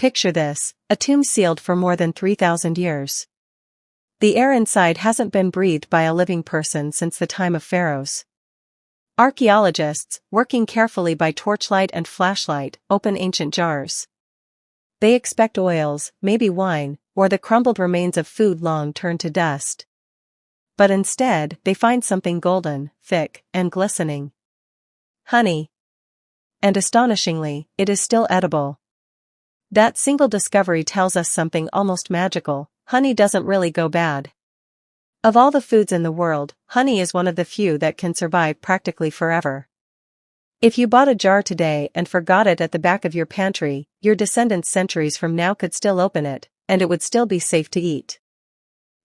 Picture this, a tomb sealed for more than 3,000 years. The air inside hasn't been breathed by a living person since the time of pharaohs. Archaeologists, working carefully by torchlight and flashlight, open ancient jars. They expect oils, maybe wine, or the crumbled remains of food long turned to dust. But instead, they find something golden, thick, and glistening. Honey. And astonishingly, it is still edible. That single discovery tells us something almost magical: honey doesn't really go bad. Of all the foods in the world, honey is one of the few that can survive practically forever. If you bought a jar today and forgot it at the back of your pantry, your descendants centuries from now could still open it, and it would still be safe to eat.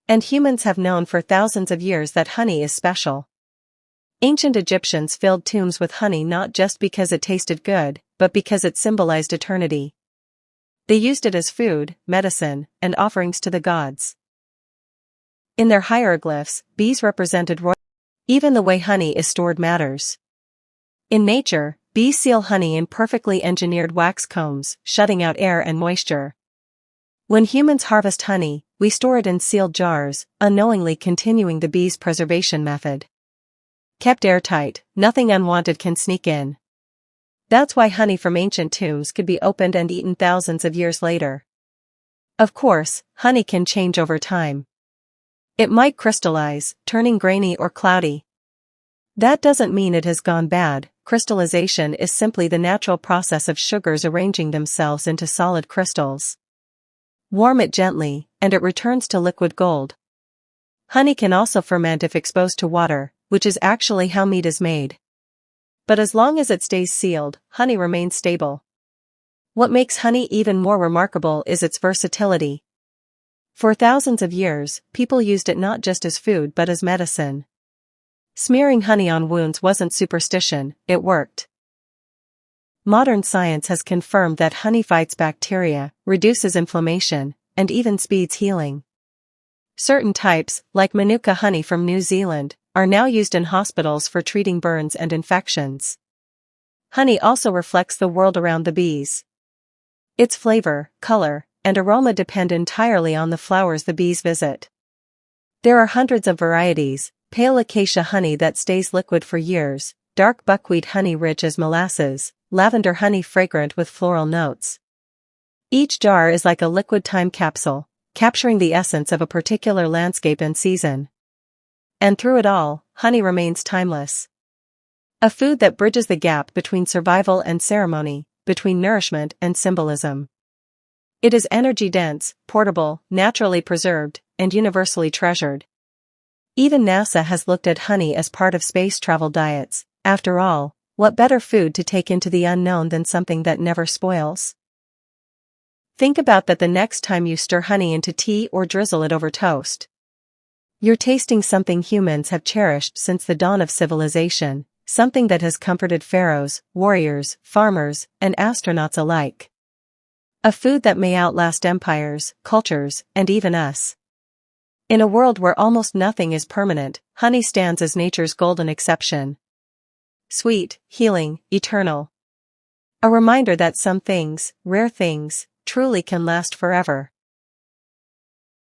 And humans have known for thousands of years that honey is special. Ancient Egyptians filled tombs with honey not just because it tasted good, but because it symbolized eternity. They used it as food, medicine, and offerings to the gods. In their hieroglyphs, bees represented royalty. Even the way honey is stored matters. In nature, bees seal honey in perfectly engineered wax combs, shutting out air and moisture. When humans harvest honey, we store it in sealed jars, unknowingly continuing the bee's preservation method. Kept airtight, nothing unwanted can sneak in. That's why honey from ancient tombs could be opened and eaten thousands of years later. Of course, honey can change over time. It might crystallize, turning grainy or cloudy. That doesn't mean it has gone bad. Crystallization is simply the natural process of sugars arranging themselves into solid crystals. Warm it gently, and it returns to liquid gold. Honey can also ferment if exposed to water, which is actually how mead is made. But as long as it stays sealed, honey remains stable. What makes honey even more remarkable is its versatility. For thousands of years, people used it not just as food but as medicine. Smearing honey on wounds wasn't superstition, it worked. Modern science has confirmed that honey fights bacteria, reduces inflammation, and even speeds healing. Certain types, like Manuka honey from New Zealand, are now used in hospitals for treating burns and infections. Honey also reflects the world around the bees. Its flavor, color, and aroma depend entirely on the flowers the bees visit. There are hundreds of varieties: pale acacia honey that stays liquid for years, dark buckwheat honey rich as molasses, lavender honey fragrant with floral notes. Each jar is like a liquid time capsule, capturing the essence of a particular landscape and season. And through it all, honey remains timeless. A food that bridges the gap between survival and ceremony, between nourishment and symbolism. It is energy-dense, portable, naturally preserved, and universally treasured. Even NASA has looked at honey as part of space travel diets. After all, what better food to take into the unknown than something that never spoils? Think about that the next time you stir honey into tea or drizzle it over toast. You're tasting something humans have cherished since the dawn of civilization, something that has comforted pharaohs, warriors, farmers, and astronauts alike. A food that may outlast empires, cultures, and even us. In a world where almost nothing is permanent, honey stands as nature's golden exception. Sweet, healing, eternal. A reminder that some things, rare things, truly can last forever.